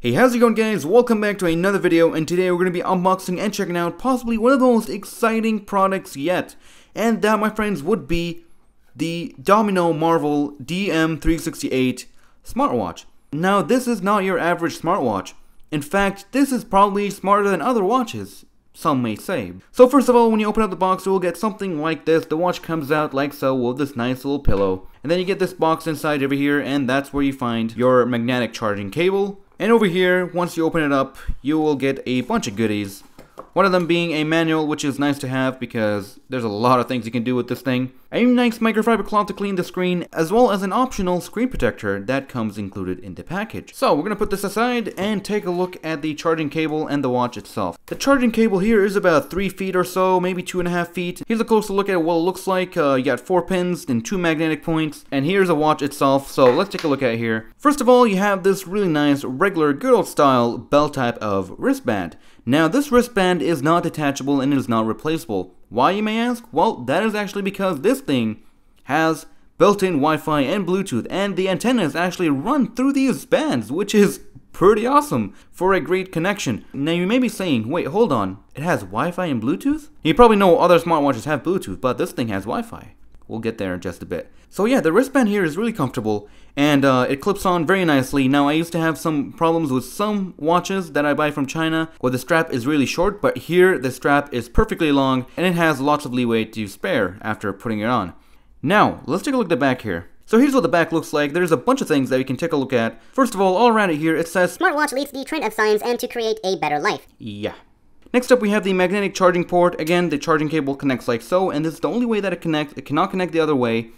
Hey, how's it going, guys? Welcome back to another video, and today we're going to be unboxing and checking out possibly one of the most exciting products yet. And that, my friends, would be the Domino Marvel DM368 smartwatch. Now, this is not your average smartwatch. In fact, this is probably smarter than other watches, some may say. So first of all, when you open up the box, you will get something like this. The watch comes out like so with this nice little pillow. And then you get this box inside over here, and that's where you find your magnetic charging cable. And over here, once you open it up, you will get a bunch of goodies. One of them being a manual, which is nice to have because there's a lot of things you can do with this thing. A nice microfiber cloth to clean the screen, as well as an optional screen protector that comes included in the package. So we're going to put this aside and take a look at the charging cable and the watch itself. The charging cable here is about 3 feet or so, maybe 2.5 feet. Here's a closer look at what it looks like. You got 4 pins and 2 magnetic points. And here's the watch itself, so let's take a look at it here. First of all, you have this really nice, regular, good old style belt type of wristband. Now, this wristband is not detachable and it is not replaceable. Why, you may ask? Well, that is actually because this thing has built-in Wi-Fi and Bluetooth, and the antennas actually run through these bands, which is pretty awesome for a great connection. Now, you may be saying, wait, hold on, it has Wi-Fi and Bluetooth? You probably know other smartwatches have Bluetooth, but this thing has Wi-Fi. We'll get there in just a bit. So yeah, the wristband here is really comfortable, and it clips on very nicely. Now, I used to have some problems with some watches that I buy from China where the strap is really short, but here the strap is perfectly long and it has lots of leeway to spare after putting it on. Now, let's take a look at the back here. So here's what the back looks like. There's a bunch of things that we can take a look at. First of all around it here, it says, "Smartwatch leads the trend of science and to create a better life." Yeah. Next up, we have the magnetic charging port. Again, the charging cable connects like so, and this is the only way that it connects. It cannot connect the other way,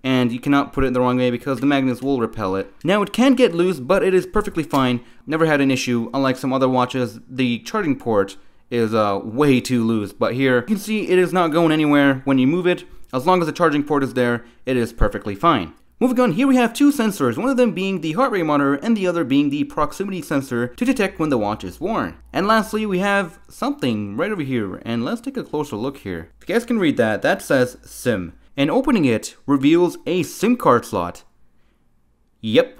and you cannot put it in the wrong way because the magnets will repel it. Now, it can get loose, but it is perfectly fine. Never had an issue. Unlike some other watches, the charging port is way too loose, but here, you can see it is not going anywhere when you move it. As long as the charging port is there, it is perfectly fine. Moving on, here we have 2 sensors, one of them being the heart rate monitor and the other being the proximity sensor to detect when the watch is worn. And lastly, we have something right over here, and let's take a closer look here. If you guys can read that, that says SIM. And opening it reveals a SIM card slot. Yep,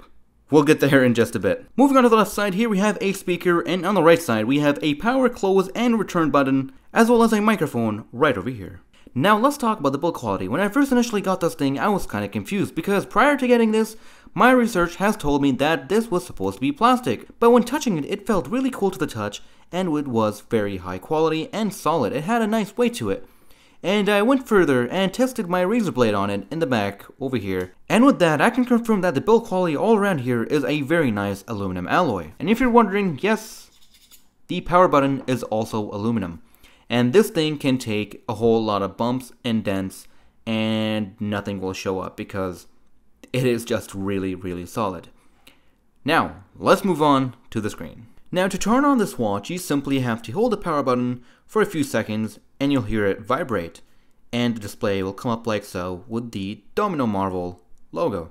we'll get there in just a bit. Moving on to the left side, here we have a speaker, and on the right side we have a power, close, and return button, as well as a microphone right over here. Now let's talk about the build quality. When I first initially got this thing, I was kind of confused because prior to getting this, my research has told me that this was supposed to be plastic. But when touching it, it felt really cool to the touch, and it was very high quality and solid. It had a nice weight to it. And I went further and tested my razor blade on it in the back over here. And with that, I can confirm that the build quality all around here is a very nice aluminum alloy. And if you're wondering, yes, the power button is also aluminum. And this thing can take a whole lot of bumps and dents and nothing will show up because it is just really, really solid. Now, let's move on to the screen. Now, to turn on this watch, you simply have to hold the power button for a few seconds and you'll hear it vibrate. And the display will come up like so with the Domino Marvel logo,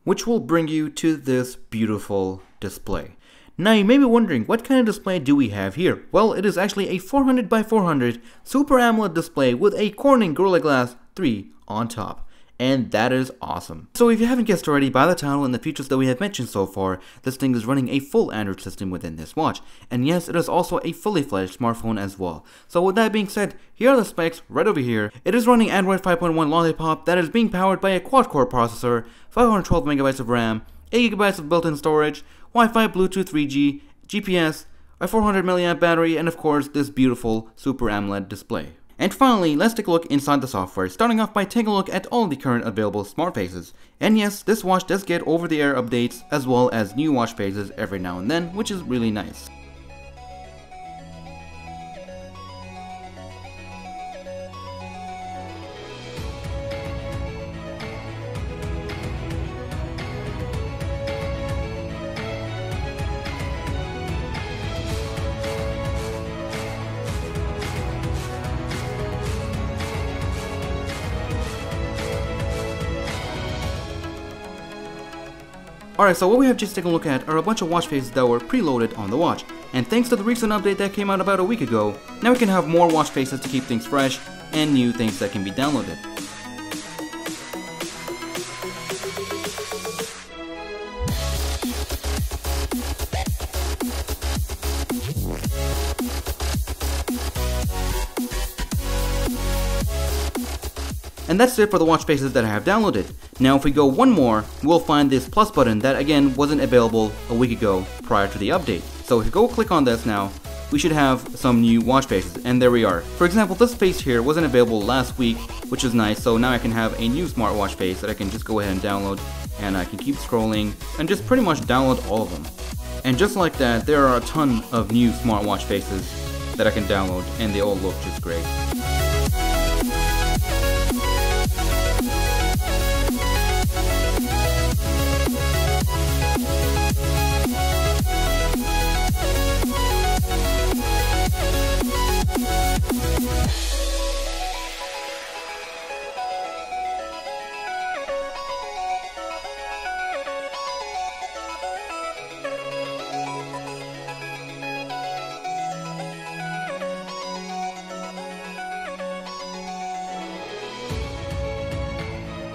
which will bring you to this beautiful display. Now, you may be wondering, what kind of display do we have here? Well, it is actually a 400 by 400 Super AMOLED display with a Corning Gorilla Glass 3 on top. And that is awesome. So if you haven't guessed already by the title and the features that we have mentioned so far, this thing is running a full Android system within this watch. And yes, it is also a fully fledged smartphone as well. So with that being said, here are the specs right over here. It is running Android 5.1 Lollipop that is being powered by a quad-core processor, 512 MB of RAM, 8 GB of built-in storage, Wi-Fi, Bluetooth 3G, GPS, a 400 mAh battery, and of course this beautiful Super AMOLED display. And finally, let's take a look inside the software, starting off by taking a look at all the current available smart faces. And yes, this watch does get over-the-air updates as well as new watch faces every now and then, which is really nice. Alright, so what we have just taken a look at are a bunch of watch faces that were preloaded on the watch. And thanks to the recent update that came out about a week ago, now we can have more watch faces to keep things fresh and new things that can be downloaded. And that's it for the watch faces that I have downloaded. Now if we go one more, we'll find this plus button that again wasn't available a week ago prior to the update. So if you go click on this now, we should have some new watch faces, and there we are. For example, this face here wasn't available last week, which is nice, so now I can have a new smartwatch face that I can just go ahead and download, and I can keep scrolling, and just pretty much download all of them. And just like that, there are a ton of new smartwatch faces that I can download, and they all look just great.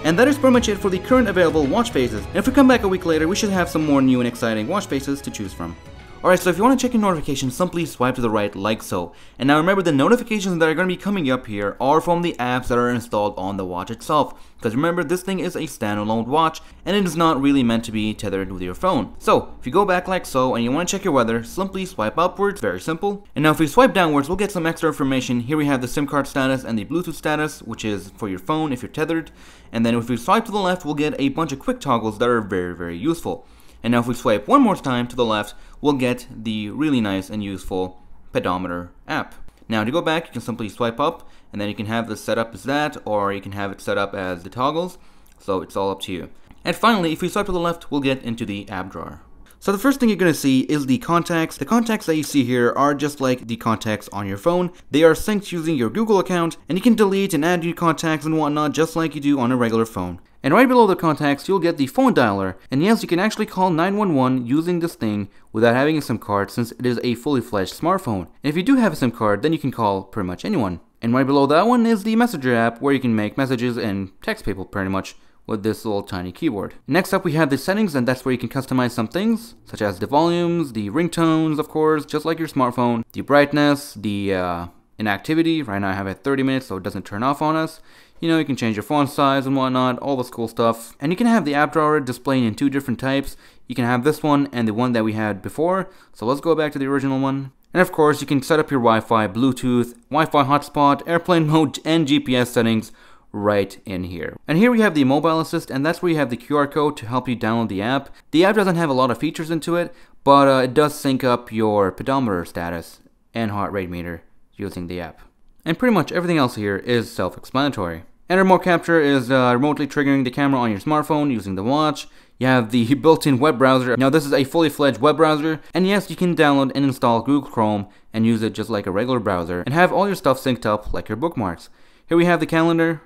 And that is pretty much it for the current available watch faces. And if we come back a week later, we should have some more new and exciting watch faces to choose from. Alright, so if you want to check your notifications, simply swipe to the right like so. And now remember, the notifications that are going to be coming up here are from the apps that are installed on the watch itself. Because remember, this thing is a standalone watch, and it is not really meant to be tethered with your phone. So, if you go back like so, and you want to check your weather, simply swipe upwards, very simple. And now if we swipe downwards, we'll get some extra information. Here we have the SIM card status and the Bluetooth status, which is for your phone if you're tethered. And then if we swipe to the left, we'll get a bunch of quick toggles that are very useful. And now if we swipe one more time to the left, we'll get the really nice and useful pedometer app. Now to go back, you can simply swipe up, and then you can have this set up as that, or you can have it set up as the toggles, so it's all up to you. And finally, if we swipe to the left, we'll get into the app drawer. So the first thing you're going to see is the contacts. The contacts that you see here are just like the contacts on your phone. They are synced using your Google account, and you can delete and add new contacts and whatnot just like you do on a regular phone. And right below the contacts, you'll get the phone dialer. And yes, you can actually call 911 using this thing without having a SIM card, since it is a fully fledged smartphone. And if you do have a SIM card, then you can call pretty much anyone. And right below that one is the Messenger app, where you can make messages and text people pretty much with this little tiny keyboard. Next up we have the settings, and that's where you can customize some things, such as the volumes, the ringtones, of course, just like your smartphone, the brightness, the inactivity. Right now I have it 30 minutes so it doesn't turn off on us. You know, you can change your font size and whatnot, all this cool stuff. And you can have the app drawer displaying in two different types. You can have this one and the one that we had before. So let's go back to the original one. And of course, you can set up your Wi-Fi, Bluetooth, Wi-Fi hotspot, airplane mode, and GPS settings right in here. And here we have the mobile assist, and that's where you have the QR code to help you download the app. The app doesn't have a lot of features into it, but it does sync up your pedometer status and heart rate meter using the app. And pretty much everything else here is self-explanatory. And remote capture is remotely triggering the camera on your smartphone using the watch. You have the built-in web browser. Now this is a fully fledged web browser, and yes, you can download and install Google Chrome and use it just like a regular browser and have all your stuff synced up like your bookmarks. Here we have the calendar,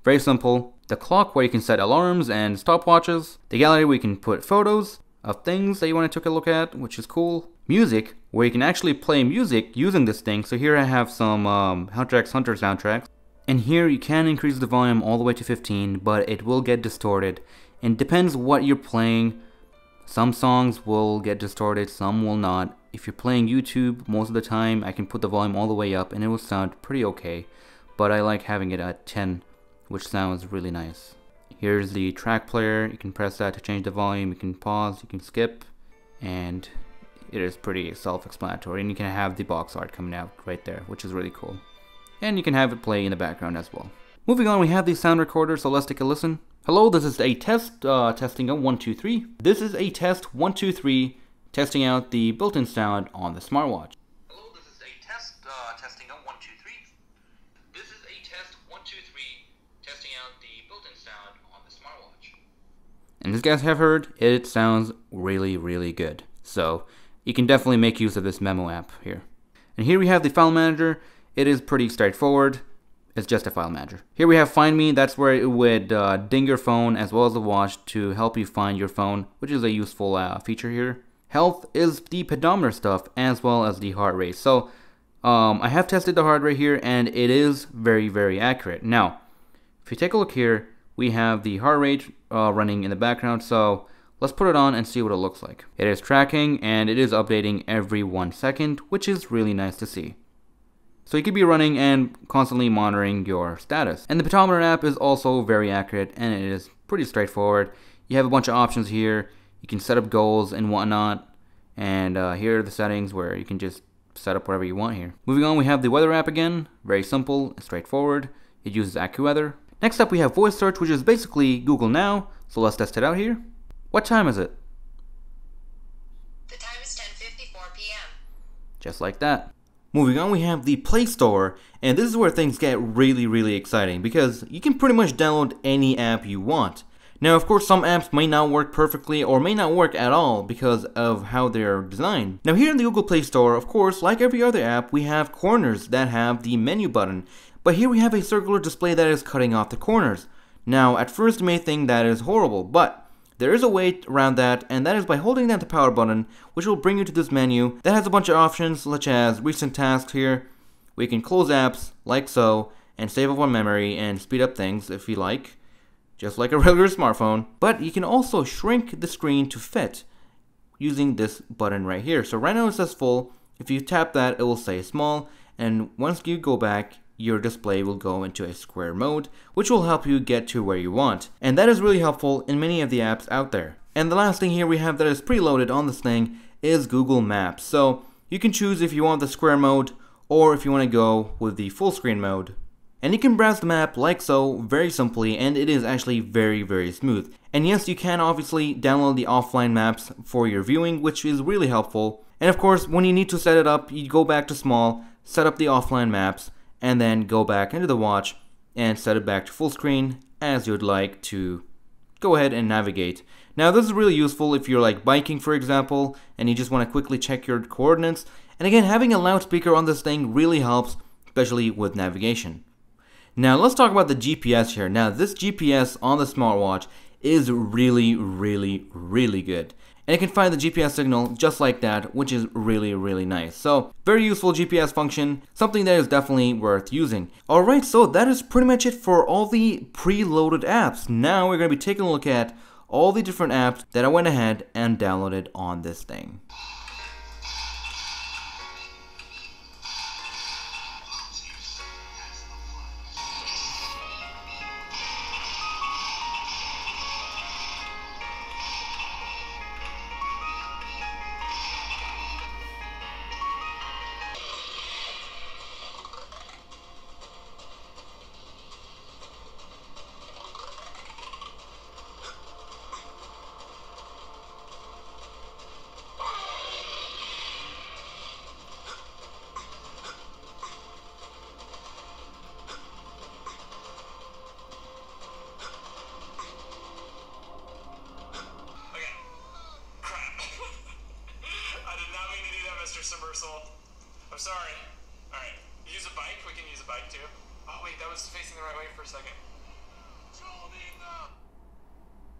very simple. The clock, where you can set alarms and stopwatches. The gallery, where you can put photos of things that you want to take a look at, which is cool. Music, where you can actually play music using this thing. So here I have some Hunter x Hunter soundtracks. And here you can increase the volume all the way to 15, but it will get distorted. And it depends what you're playing. Some songs will get distorted, some will not. If you're playing YouTube, most of the time I can put the volume all the way up and it will sound pretty okay. But I like having it at 10, which sounds really nice. Here's the track player. You can press that to change the volume. You can pause, you can skip, and it is pretty self-explanatory. And you can have the box art coming out right there, which is really cool. And you can have it play in the background as well. Moving on, we have the sound recorder, so let's take a listen. Hello, this is a test, testing out 1, 2, 3. This is a test 1, 2, 3, testing out the built-in sound on the smartwatch. Hello, this is a test, testing out 1, 2, 3. This is a test 1, 2, 3, testing out the built-in sound on the smartwatch. And as you guys have heard, it sounds really good. So you can definitely make use of this memo app here. And here we have the file manager. It is pretty straightforward. It's just a file manager. Here we have Find Me. That's where it would ding your phone as well as the watch to help you find your phone, which is a useful feature here. Health is the pedometer stuff as well as the heart rate. So I have tested the heart rate here and it is very accurate. Now, if you take a look here, we have the heart rate running in the background. So let's put it on and see what it looks like. It is tracking and it is updating every 1 second, which is really nice to see. So you could be running and constantly monitoring your status. And the pedometer app is also very accurate, and it is pretty straightforward. You have a bunch of options here. You can set up goals and whatnot. And here are the settings where you can just set up whatever you want here. Moving on, we have the weather app again. Very simple, straightforward. It uses AccuWeather. Next up, we have voice search, which is basically Google Now. So let's test it out here. What time is it? The time is 10:54 p.m. Just like that. Moving on, we have the Play Store, and this is where things get really exciting because you can pretty much download any app you want. Now, of course, some apps may not work perfectly or may not work at all because of how they're designed. Now, here in the Google Play Store, of course, like every other app, we have corners that have the menu button, but here we have a circular display that is cutting off the corners. Now, at first you may think that is horrible, but there is a way around that, and that is by holding down the power button, which will bring you to this menu that has a bunch of options such as recent tasks here. We can close apps like so and save up on memory and speed up things if you like, just like a regular smartphone. But you can also shrink the screen to fit using this button right here. So right now it says full. If you tap that, it will say small, and once you go back, your display will go into a square mode, which will help you get to where you want. And that is really helpful in many of the apps out there. And the last thing here we have that is preloaded on this thing is Google Maps. So you can choose if you want the square mode or if you want to go with the full screen mode. And you can browse the map like so, very simply, and it is actually very smooth. And yes, you can obviously download the offline maps for your viewing, which is really helpful. And of course, when you need to set it up, you go back to small, set up the offline maps, and then go back into the watch and set it back to full screen as you'd like to go ahead and navigate. Now this is really useful if you're like biking, for example, and you just want to quickly check your coordinates. And again, having a loudspeaker on this thing really helps, especially with navigation. Now let's talk about the GPS here. Now this GPS on the smartwatch is really good. And it can find the GPS signal just like that, which is really nice. So, very useful GPS function, something that is definitely worth using. Alright, so that is pretty much it for all the preloaded apps. Now we're going to be taking a look at all the different apps that I went ahead and downloaded on this thing. I'm sorry. Alright, use a bike? We can use a bike too. Oh wait, that was facing the right way for a second.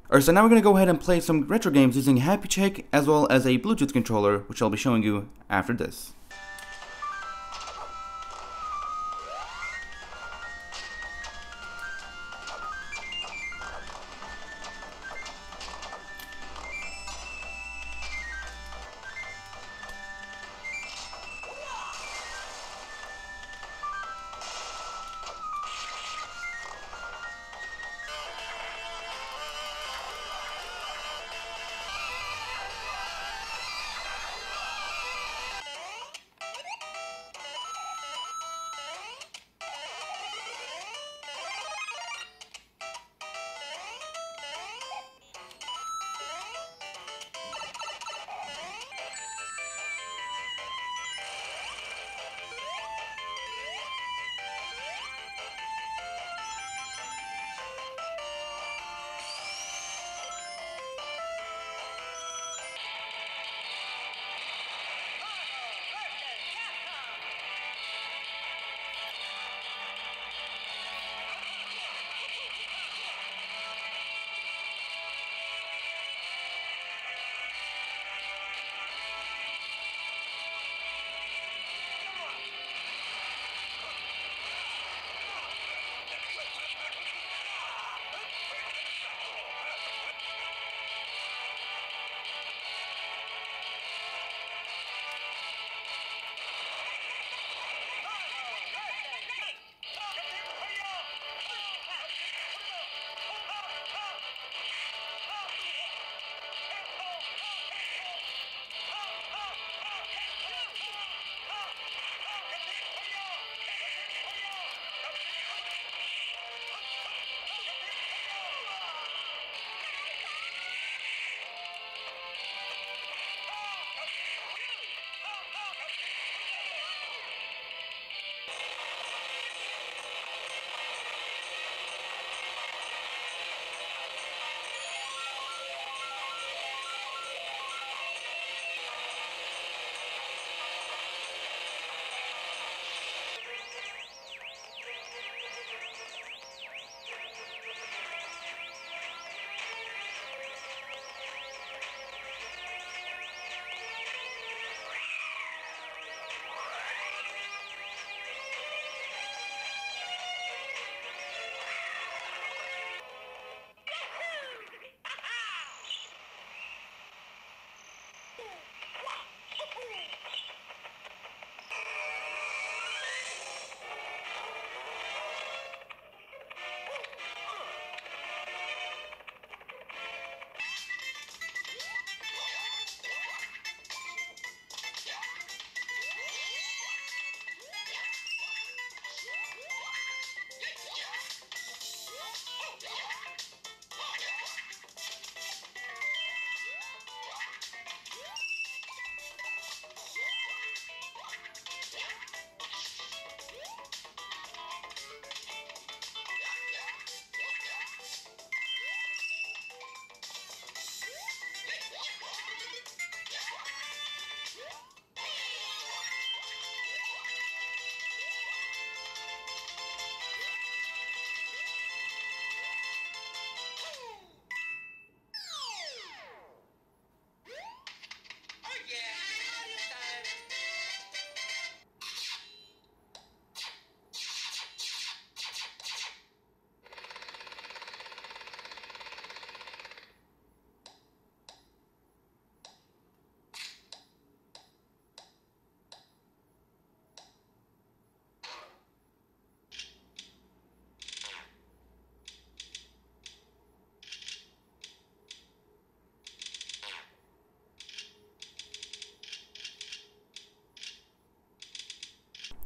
Alright, so now we're going to go ahead and play some retro games using Happy Check as well as a Bluetooth controller, which I'll be showing you after this.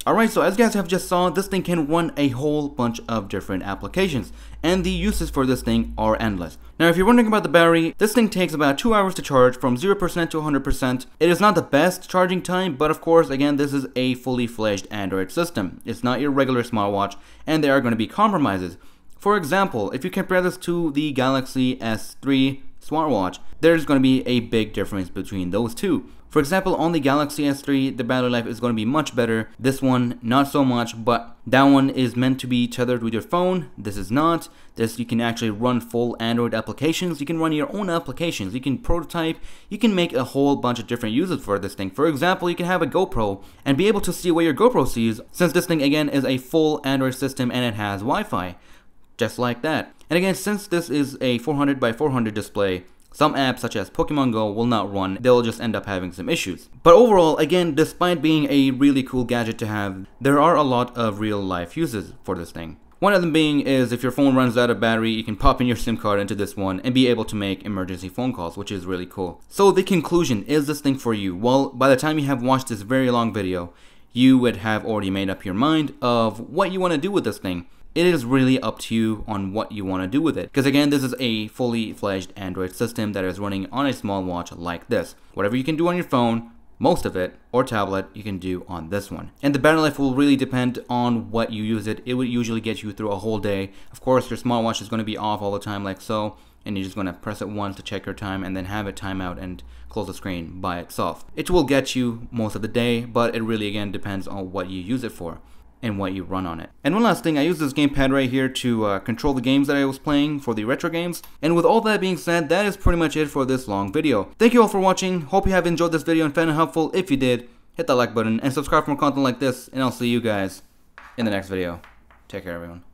Alright, so as you guys have just saw, this thing can run a whole bunch of different applications, and the uses for this thing are endless. Now if you're wondering about the battery, this thing takes about 2 hours to charge from 0% to 100%. It is not the best charging time, but of course, again, this is a fully fledged Android system. It's not your regular smartwatch, and there are going to be compromises. For example, if you compare this to the Galaxy S3 smartwatch, there's going to be a big difference between those two. For example, on the Galaxy S3, the battery life is going to be much better. This one, not so much, but that one is meant to be tethered with your phone. This is not. This, you can actually run full Android applications. You can run your own applications. You can prototype. You can make a whole bunch of different uses for this thing. For example, you can have a GoPro and be able to see what your GoPro sees, since this thing, again, is a full Android system and it has Wi-Fi. Just like that. And again, since this is a 400 by 400 display, some apps such as Pokemon Go will not run, they'll just end up having some issues. But overall, again, despite being a really cool gadget to have, there are a lot of real life uses for this thing. One of them being is if your phone runs out of battery, you can pop in your SIM card into this one and be able to make emergency phone calls, which is really cool. So the conclusion, is this thing for you? Well, by the time you have watched this very long video, you would have already made up your mind of what you want to do with this thing. It is really up to you on what you want to do with it. Because again, this is a fully fledged Android system that is running on a small watch like this. Whatever you can do on your phone, most of it, or tablet, you can do on this one. And the battery life will really depend on what you use it. It would usually get you through a whole day. Of course, your smartwatch is going to be off all the time like so, and you're just going to press it once to check your time and then have it time out and close the screen by itself. It will get you most of the day, but it really again depends on what you use it for and what you run on it. And one last thing, I use this gamepad right here to control the games that I was playing for the retro games. And with all that being said, that is pretty much it for this long video. Thank you all for watching. Hope you have enjoyed this video and found it helpful. If you did, hit that like button and subscribe for more content like this, and I'll see you guys in the next video. Take care, everyone.